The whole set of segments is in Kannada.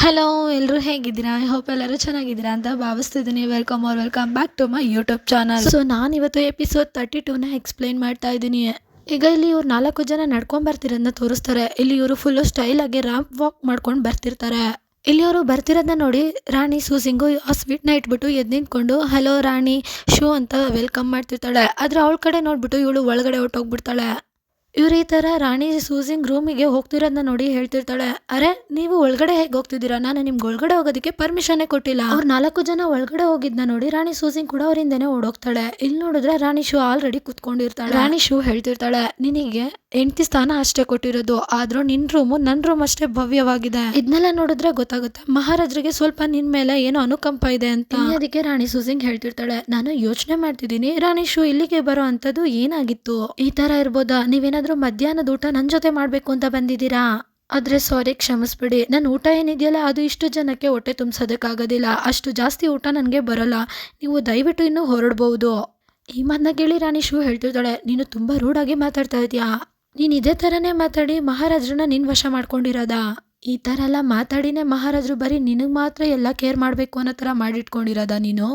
ಹಲೋ, ಎಲ್ಲರೂ ಹೇಗಿದ್ದೀರಾ? ಐ ಹೋಪ್ ಎಲ್ಲರೂ ಚೆನ್ನಾಗಿದ್ದೀರಾ ಅಂತ ಭಾವಿಸ್ತಿದ್ದೀನಿ. Welcome back to my YouTube channel. So ನಾನಿವತ್ತು ಎಪಿಸೋಡ್ 32ನ ಎಕ್ಸ್ಪ್ಲೈನ್ ಮಾಡ್ತಾ ಇದ್ದೀನಿ. ಈಗ ಇಲ್ಲಿ ಇವ್ರು 4 ಜನ ನಡ್ಕೊಂಡು ಬರ್ತಿರೋದನ್ನ ತೋರಿಸ್ತಾರೆ. ಇಲ್ಲಿ ಇವರು ಫುಲ್ಲು ಸ್ಟೈಲ್ ಆಗಿ ರ್ಯಾಂಪ್ ವಾಕ್ ಮಾಡ್ಕೊಂಡು ಬರ್ತಿರ್ತಾರೆ. ಇಲ್ಲಿ ಅವರು ಬರ್ತಿರೋದನ್ನ ನೋಡಿ ರಾಣಿ ಸೂಸಿಂಗು ಆ ಸ್ವೀಟ್ನ ಇಟ್ಬಿಟ್ಟು ಎದ್ದು ನಿಂತ್ಕೊಂಡು ಹಲೋ ರಾಣಿ ಶೋ ಅಂತ ವೆಲ್ಕಮ್ ಮಾಡ್ತಿರ್ತಾಳೆ. ಆದರೆ ಅವಳ ಕಡೆ ನೋಡ್ಬಿಟ್ಟು ಇವಳು ಒಳಗಡೆ ಹೊಟ್ಟೋಗ್ಬಿಡ್ತಾಳೆ. ಇವ್ರು ಈ ಥರ ರಾಣಿ ಸೂಸಿಂಗ್ ರೂಮಿಗೆ ಹೋಗ್ತಿರೋದನ್ನ ನೋಡಿ ಹೇಳ್ತಿರ್ತಾಳೆ, ಅರೆ ನೀವು ಒಳಗಡೆ ಹೇಗೆ ಹೋಗ್ತಿದ್ದೀರಾ? ನಾನು ನಿಮ್ಗೆ ಒಳಗಡೆ ಹೋಗೋದಕ್ಕೆ ಪರ್ಮಿಷನ್ನೇ ಕೊಟ್ಟಿಲ್ಲ. ಅವ್ರು 4 ಜನ ಒಳಗಡೆ ಹೋಗಿದ್ನ ನೋಡಿ ರಾಣಿ ಸೂಸಿಂಗ್ ಕೂಡ ಅವರಿಂದನೇ ಓಡೋಗ್ತಾಳೆ. ಇಲ್ಲಿ ನೋಡಿದ್ರೆ ರಾಣಿ ಶೂ ಆಲ್ರೆಡಿ ಕುತ್ಕೊಂಡಿರ್ತಾಳೆ. ರಾಣಿ ಶೂ ಹೇಳ್ತಿರ್ತಾಳೆ, ನಿನಗೆ 8 ಸ್ಥಾನ ಅಷ್ಟೇ ಕೊಟ್ಟಿರೋದು, ಆದ್ರೂ ನಿನ್ ರೂಮು ನನ್ನ ರೂಮ್ ಅಷ್ಟೇ ಭವ್ಯವಾಗಿದೆ. ಇದನ್ನೆಲ್ಲ ನೋಡಿದ್ರೆ ಗೊತ್ತಾಗುತ್ತೆ ಮಹಾರಾಜರಿಗೆ ಸ್ವಲ್ಪ ನಿನ್ ಮೇಲೆ ಏನೋ ಅನುಕಂಪ ಇದೆ ಅಂತ. ಅದಕ್ಕೆ ರಾಣಿ ಸೂಸಿಂಗ್ ಹೇಳ್ತಿರ್ತಾಳೆ, ನಾನು ಯೋಚನೆ ಮಾಡ್ತಿದ್ದೀನಿ ರಾಣಿ ಶೂ ಇಲ್ಲಿಗೆ ಬರೋ ಅಂತದ್ದು ಏನಾಗಿತ್ತು? ಈ ತರ ಇರ್ಬೋದಾ? ನೀವೇನಾದ್ರೂ ಮಧ್ಯಾಹ್ನದ ಊಟ ನನ್ನ ಜೊತೆ ಮಾಡ್ಬೇಕು ಅಂತ ಬಂದಿದ್ದೀರಾ? ಆದ್ರೆ ಸಾರಿ, ಕ್ಷಮಿಸ್ಬಿಡಿ, ನನ್ನ ಊಟ ಏನಿದೆಯಲ್ಲ ಅದು ಇಷ್ಟು ಜನಕ್ಕೆ ಹೊಟ್ಟೆ ತುಂಬಿಸೋದಕ್ಕಾಗೋದಿಲ್ಲ. ಅಷ್ಟು ಜಾಸ್ತಿ ಊಟ ನನಗೆ ಬರಲ್ಲ. ನೀವು ದಯವಿಟ್ಟು ಇನ್ನೂ ಹೊರಡ್ಬಹುದು. ಈ ಮಾತನ್ನ ಕೇಳಿ ರಾಣಿ ಶೂ ಹೇಳ್ತಿರ್ತಾಳೆ, ನೀನು ತುಂಬಾ ರೂಢಾಗಿ ಮಾತಾಡ್ತಾ ಇದೀಯಾ. ನೀನ್ ಇದೇ ಥರನೇ ಮಾತಾಡಿ ಮಹಾರಾಜರನ್ನ ನಿನ್ ವಶ ಮಾಡ್ಕೊಂಡಿರೋದ? ಈ ಥರ ಎಲ್ಲ ಮಾತಾಡಿನೇ ಮಹಾರಾಜರು ಬರೀ ನಿನಗೆ ಮಾತ್ರ ಎಲ್ಲ ಕೇರ್ ಮಾಡಬೇಕು ಅನ್ನೋ ಥರ ಮಾಡಿಟ್ಕೊಂಡಿರೋದ ನೀನು?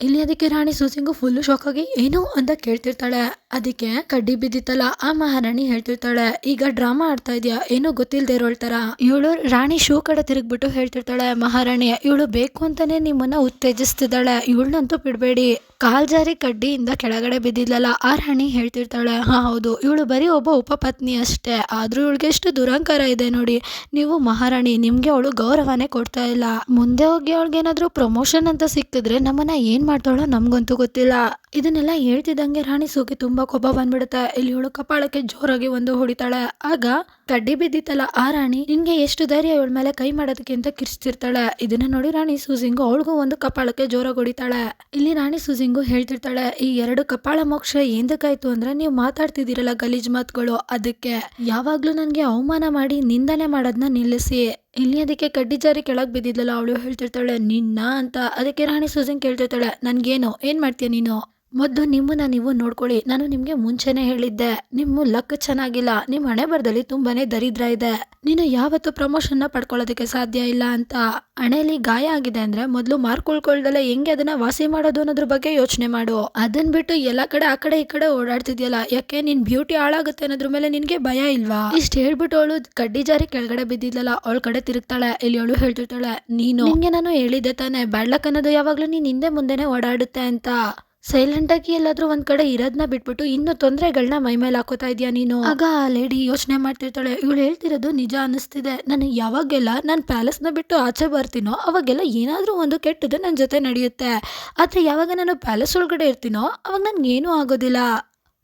ಇಲ್ಲಿ ಅದಕ್ಕೆ ರಾಣಿ ಸೂಸಿಂಗು ಫುಲ್ಲು ಶಾಕ್ ಆಗಿ ಏನು ಅಂತ ಕೇಳ್ತಿರ್ತಾಳೆ. ಅದಕ್ಕೆ ಕಡ್ಡಿ ಬಿದ್ದಿತ್ತಲ್ಲ ಆ ಮಹಾರಾಣಿ ಹೇಳ್ತಿರ್ತಾಳೆ, ಈಗ ಡ್ರಾಮಾ ಆಡ್ತಾ ಇದೆಯಾ, ಏನೋ ಗೊತ್ತಿಲ್ಲದೆ ಇರೋಳ್ ಥರ. ಇವಳು ರಾಣಿ ಶೂ ಕಡೆ ತಿರುಗ್ಬಿಟ್ಟು ಹೇಳ್ತಿರ್ತಾಳೆ, ಮಹಾರಾಣಿ ಇವಳು ಬೇಕು ಅಂತಾನೆ ನಿಮ್ಮನ್ನ ಉತ್ತೇಜಿಸ್ತಿದ್ದಾಳೆ, ಇವಳನ್ನಂತೂ ಬಿಡಬೇಡಿ. ಕಾಲ್ ಜಾರಿ ಕಡ್ಡಿಯಿಂದ ಕೆಳಗಡೆ ಬಿದ್ದಿದ್ಲಲ್ಲ ಆ ರಾಣಿ ಹೇಳ್ತಿರ್ತಾಳೆ, ಹಾ ಹೌದು, ಇವಳು ಬರೀ ಒಬ್ಬ ಉಪಪತ್ನಿ ಅಷ್ಟೇ, ಆದ್ರೂ ಇವಳಿಗೆ ಎಷ್ಟು ದುರಂಕಾರ ಇದೆ ನೋಡಿ. ನೀವು ಮಹಾರಾಣಿ, ನಿಮ್ಗೆ ಅವಳು ಗೌರವನೇ ಕೊಡ್ತಾ ಇಲ್ಲ. ಮುಂದೆ ಹೋಗಿ ಅವಳಿಗೇನಾದ್ರೂ ಪ್ರಮೋಷನ್ ಅಂತ ಸಿಕ್ಕಿದ್ರೆ ನಮ್ಮನ್ನ ಏನ್ ಮಾಡ್ತಾಳೋ ನಮ್ಗಂತೂ ಗೊತ್ತಿಲ್ಲ. ಇದನ್ನೆಲ್ಲ ಹೇಳ್ತಿದ್ದಂಗೆ ರಾಣಿ ಸೂಗೆ ತುಂಬಾ ಕೋಪ ಬಂದ್ಬಿಡುತ್ತೆ. ಇಲ್ಲಿ ಇವಳು ಕಪಾಳಕ್ಕೆ ಜೋರಾಗಿ ಒಂದು ಹೊಡಿತಾಳೆ. ಆಗ ಕಡ್ಡಿ ಬಿದ್ದಿತ್ತಲ್ಲ ಆ ರಾಣಿ, ನಿನ್ಗೆ ಎಷ್ಟು ಧೈರ್ಯ ಇವಳ ಮೇಲೆ ಕೈ ಮಾಡೋದಕ್ಕೆ ಅಂತ ಕಿರ್ಚ್ತಿರ್ತಾಳೆ. ಇದನ್ನ ನೋಡಿ ರಾಣಿ ಸೂಸಿಂಗು ಅವಳಿಗೂ ಒಂದು ಕಪಾಳಕ್ಕೆ ಜೋರಾಗಿ ಹೊಡಿತಾಳೆ. ಇಲ್ಲಿ ರಾಣಿ ಸೂಸಿಂಗು ಹೇಳ್ತಿರ್ತಾಳೆ, ಈ 2 ಕಪಾಳ ಮೋಕ್ಷ ಎಂದಕ್ಕಾಯ್ತು ಅಂದ್ರೆ ನೀವು ಮಾತಾಡ್ತಿದ್ದೀರಲ್ಲ ಗಲೀಜ್ ಮಾತುಗಳು, ಅದಕ್ಕೆ ಯಾವಾಗ್ಲೂ ನನ್ಗೆ ಅವಮಾನ ಮಾಡಿ ನಿಂದನೆ ಮಾಡೋದನ್ನ ನಿಲ್ಲಿಸಿ. ಇಲ್ಲಿ ಅದಕ್ಕೆ ಕಡ್ಡಿ ಜಾರಿ ಕೆಳಗ್ ಬಿದ್ದಿದ್ಲಲ್ಲ ಅವಳು ಹೇಳ್ತಿರ್ತಾಳೆ, ನಿನ್ನ ಅಂತ. ಅದಕ್ಕೆ ರಾಣಿ ಸೂಸಿಂಗ್ ಕೇಳ್ತಿರ್ತಾಳೆ, ನನ್ಗೇನು ಏನ್ ಮಾಡ್ತೀಯ ನೀನು? ಮೊದಲು ನಿಮ್ಮನ್ನ ನೀವು ನೋಡ್ಕೊಳ್ಳಿ. ನಾನು ನಿಮ್ಗೆ ಮುಂಚೆನೆ ಹೇಳಿದ್ದೆ, ನಿಮ್ಮ ಲಕ್ ಚೆನ್ನಾಗಿಲ್ಲ, ನಿಮ್ಮ ಹಣೆ ಬರದಲ್ಲಿ ತುಂಬಾನೇ ದರಿದ್ರ ಇದೆ, ನೀನು ಯಾವತ್ತೂ ಪ್ರಮೋಷನ್ನ ಪಡ್ಕೊಳ್ಳೋದಕ್ಕೆ ಸಾಧ್ಯ ಇಲ್ಲ ಅಂತ. ಹಣೆಯಲ್ಲಿ ಗಾಯ ಆಗಿದೆ ಅಂದ್ರೆ ಮೊದಲು ಮಾರ್ಕೊಳ್ಕೊಳ್ದಲ್ಲ ಹೆಂಗೆ ಅದನ್ನ ವಾಸಿ ಮಾಡೋದು ಅನ್ನೋದ್ರ ಬಗ್ಗೆ ಯೋಚನೆ ಮಾಡು. ಅದನ್ ಬಿಟ್ಟು ಎಲ್ಲ ಕಡೆ ಆ ಕಡೆ ಈ ಕಡೆ ಓಡಾಡ್ತಿದ್ಯಲ್ಲ, ಯಾಕೆ ನಿನ್ ಬ್ಯೂಟಿ ಹಾಳಾಗುತ್ತೆ ಅನ್ನೋದ್ರ ಮೇಲೆ ನಿನ್ಗೆ ಭಯ ಇಲ್ವಾ? ಇಷ್ಟ ಹೇಳ್ಬಿಟ್ಟು ಅವಳು ಕಡ್ಡಿ ಜಾರಿ ಕೆಳಗಡೆ ಬಿದ್ದಿದ್ಲಲ್ಲ ಅವಳ ಕಡೆ ತಿರುಗ್ತಾಳೆ. ಇಲ್ಲಿ ಅವಳು ಹೇಳ್ತಿರ್ತಾಳೆ, ನಿಂಗೆ ನಾನು ಹೇಳಿದ್ದೆ ತಾನೆ ಬ್ಯಾಡ್ಲಕ್ ಅನ್ನೋದು ಯಾವಾಗ್ಲೂ ನೀನ್ ಹಿಂದೆ ಮುಂದೆನೆ ಓಡಾಡುತ್ತೆ ಅಂತ. ಸೈಲೆಂಟ್ ಆಗಿ ಎಲ್ಲಾದ್ರೂ ಒಂದ್ ಕಡೆ ಇರೋದನ್ನ ಬಿಟ್ಬಿಟ್ಟು ಇನ್ನು ತೊಂದರೆಗಳನ್ನ ಮೈ ಮೇಲೆ ಹಾಕೋತಾ ಇದೀಯ ನೀನು. ಆಗ ಆ ಲೇಡಿ ಯೋಚನೆ ಮಾಡ್ತಿರ್ತಾಳೆ, ಇವಳು ಹೇಳ್ತಿರೋದು ನಿಜ ಅನ್ನಿಸ್ತಿದೆ. ನಾನು ಯಾವಾಗೆಲ್ಲ ನಾನು ಪ್ಯಾಲೇಸ್ನ ಬಿಟ್ಟು ಆಚೆ ಬರ್ತೀನೋ ಅವಾಗೆಲ್ಲ ಏನಾದ್ರೂ ಒಂದು ಕೆಟ್ಟದ್ದು ನನ್ನ ಜೊತೆ ನಡೆಯುತ್ತೆ. ಆದ್ರೆ ಯಾವಾಗ ನಾನು ಪ್ಯಾಲೇಸ್ ಒಳಗಡೆ ಇರ್ತೀನೋ ಅವಾಗ ನನ್ಗೇನೂ ಆಗೋದಿಲ್ಲ.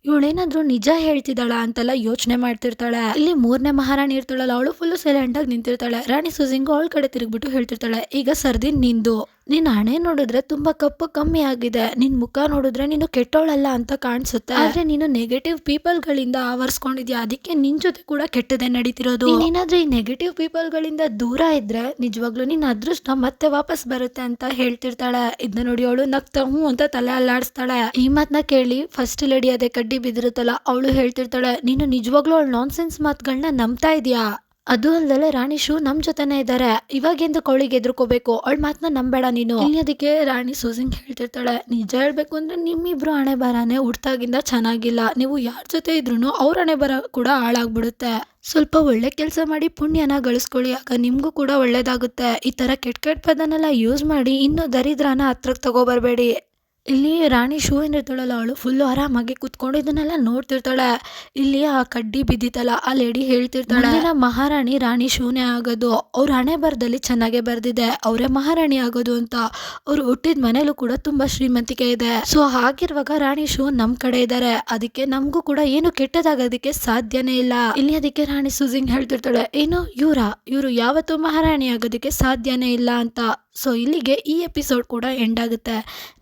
ಇವಳೇನಾದ್ರೂ ನಿಜ ಹೇಳ್ತಿದ್ದಾಳ ಅಂತೆಲ್ಲ ಯೋಚನೆ ಮಾಡ್ತಿರ್ತಾಳೆ. ಇಲ್ಲಿ 3ನೇ ಮಹಾರಾಣಿ ಇರ್ತಾಳಲ್ಲ ಅವಳು ಫುಲ್ಲು ಸೈಲೆಂಟ್ ಆಗಿ ನಿಂತಿರ್ತಾಳೆ. ರಾಣಿ ಸೂಸಿಂಗು ಅವಳ ಕಡೆ ತಿರುಗ್ಬಿಟ್ಟು ಹೇಳ್ತಿರ್ತಾಳೆ, ಈಗ ಸರ್ದಿ ನಿಂದು. ನಿನ್ ಹಣೆ ನೋಡಿದ್ರೆ ತುಂಬಾ ಕಪ್ಪು ಕಮ್ಮಿ ಆಗಿದೆ, ನಿನ್ ಮುಖ ನೋಡಿದ್ರೆ ನೀನು ಕೆಟ್ಟೋಳಲ್ಲ ಅಂತ ಕಾಣಿಸುತ್ತೆ. ಆದ್ರೆ ನೀನು ನೆಗೆಟಿವ್ ಪೀಪಲ್ ಗಳಿಂದ ಆವರಿಸ್ಕೊಂಡಿದ್ಯಾ, ಅದಕ್ಕೆ ನಿನ್ ಜೊತೆ ಕೂಡ ಕೆಟ್ಟದೇ ನಡೀತಿರೋದು. ನೀನಾದ್ರೂ ಈ ನೆಗೆಟಿವ್ ಪೀಪಲ್ ಗಳಿಂದ ದೂರ ಇದ್ರೆ ನಿಜವಾಗ್ಲೂ ನಿನ್ ಅದೃಷ್ಟ ಮತ್ತೆ ವಾಪಸ್ ಬರುತ್ತೆ ಅಂತ ಹೇಳ್ತಿರ್ತಾಳೆ. ಇದನ್ನ ನೋಡಿ ಅವಳು ನಗ್ತಾ ಹೂ ಅಂತ ತಲೆ ಅಲ್ಲಾಡಿಸ್ತಾಳೆ. ಈ ಮಾತನ್ನ ಕೇಳಿ ಫಸ್ಟ್ ಲೇಡಿ ಅದೇ ಕಡ್ಡಿ ಬಿದ್ದಿರುತ್ತಲ್ಲ ಅವಳು ಹೇಳ್ತಿರ್ತಾಳೆ, ನೀನು ನಿಜವಾಗ್ಲೂ ಅವಳು ನಾನ್ಸೆನ್ಸ್ ಮಾತುಗಳನ್ನ ನಂಬ್ತಾ ಇದೀಯಾ? ಅದು ಅಲ್ದಲೆ ರಾಣಿ ಶೂ ನಮ್ ಜೊತೆನೆ ಇದ್ದಾರೆ, ಇವಾಗೆಂದು ಅವಳಿಗೆ ಎದುರ್ಕೋಬೇಕು, ಅವಳ ಮಾತನ್ನ ನಂಬೇಡ ನೀನು. ಇಲ್ಲಿ ಅದಕ್ಕೆ ರಾಣಿ ಸೂಸಿಂಗ್ ಹೇಳ್ತಿರ್ತಾಳೆ, ನಿಜ ಹೇಳ್ಬೇಕು ಅಂದ್ರೆ ನಿಮ್ಮಿಬ್ರು ಹಣೆ ಬರಾನೆ ಹುಟ್ಟಾಗಿಂದ ಚೆನ್ನಾಗಿಲ್ಲ. ನೀವು ಯಾರ ಜೊತೆ ಇದ್ರು ಅವ್ರ ಹಣೆ ಬರ ಕೂಡ ಹಾಳಾಗ್ಬಿಡುತ್ತೆ. ಸ್ವಲ್ಪ ಒಳ್ಳೆ ಕೆಲಸ ಮಾಡಿ ಪುಣ್ಯನ ಗಳಿಸ್ಕೊಳ್ಳಿ, ಆಗ ನಿಮ್ಗೂ ಕೂಡ ಒಳ್ಳೇದಾಗುತ್ತೆ. ಈ ತರ ಕೆಟ್ಟ ಪದನೆಲ್ಲ ಯೂಸ್ ಮಾಡಿ ಇನ್ನೂ ದರಿದ್ರನ ಹತ್ರಕ್ಕೆ ತಗೋಬರ್ಬೇಡಿ. ಇಲ್ಲಿ ರಾಣಿ ಶೂ ಏನಿರ್ತಾಳಲ್ಲ ಅವಳು ಫುಲ್ಲು ಆರಾಮಾಗಿ ಕುತ್ಕೊಂಡು ಇದನ್ನೆಲ್ಲ ನೋಡ್ತಿರ್ತಾಳೆ. ಇಲ್ಲಿ ಆ ಕಡ್ಡಿ ಬಿದ್ದಿತ್ತಲ್ಲ ಆ ಲೇಡಿ ಹೇಳ್ತಿರ್ತಾಳೆ, ಮಹಾರಾಣಿ ರಾಣಿ ಶೂನೇ ಆಗೋದು, ಅವ್ರ ಹಣೆ ಬರದಲ್ಲಿ ಚೆನ್ನಾಗೆ ಬರ್ದಿದೆ, ಅವರೇ ಮಹಾರಾಣಿ ಆಗೋದು ಅಂತ. ಅವ್ರು ಹುಟ್ಟಿದ ಮನೇಲೂ ಕೂಡ ತುಂಬಾ ಶ್ರೀಮಂತಿಕೆ ಇದೆ. ಸೊ ಹಾಗಿರುವಾಗ ರಾಣಿ ಶೂ ನಮ್ ಕಡೆ ಇದ್ದಾರೆ, ಅದಕ್ಕೆ ನಮಗೂ ಕೂಡ ಏನು ಕೆಟ್ಟದಾಗೋದಕ್ಕೆ ಸಾಧ್ಯನೇ ಇಲ್ಲ. ಇಲ್ಲಿ ಅದಕ್ಕೆ ರಾಣಿ ಸೂಸಿಂಗ್ ಹೇಳ್ತಿರ್ತಾಳೆ, ಏನು ಇವರು ಯಾವತ್ತೂ ಮಹಾರಾಣಿ ಆಗೋದಕ್ಕೆ ಸಾಧ್ಯನೇ ಇಲ್ಲ ಅಂತ. ಸೊ ಇಲ್ಲಿಗೆ ಈ ಎಪಿಸೋಡ್ ಕೂಡ ಎಂಡ್ ಆಗುತ್ತೆ.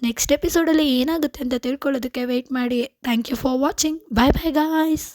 ನೆಕ್ಸ್ಟ್ ಎಪಿಸೋಡಲ್ಲಿ ಏನಾಗುತ್ತೆ ಅಂತ ತಿಳ್ಕೊಳ್ಳೋದಕ್ಕೆ ವೆಯ್ಟ್ ಮಾಡಿ. Thank you for watching. Bye bye guys.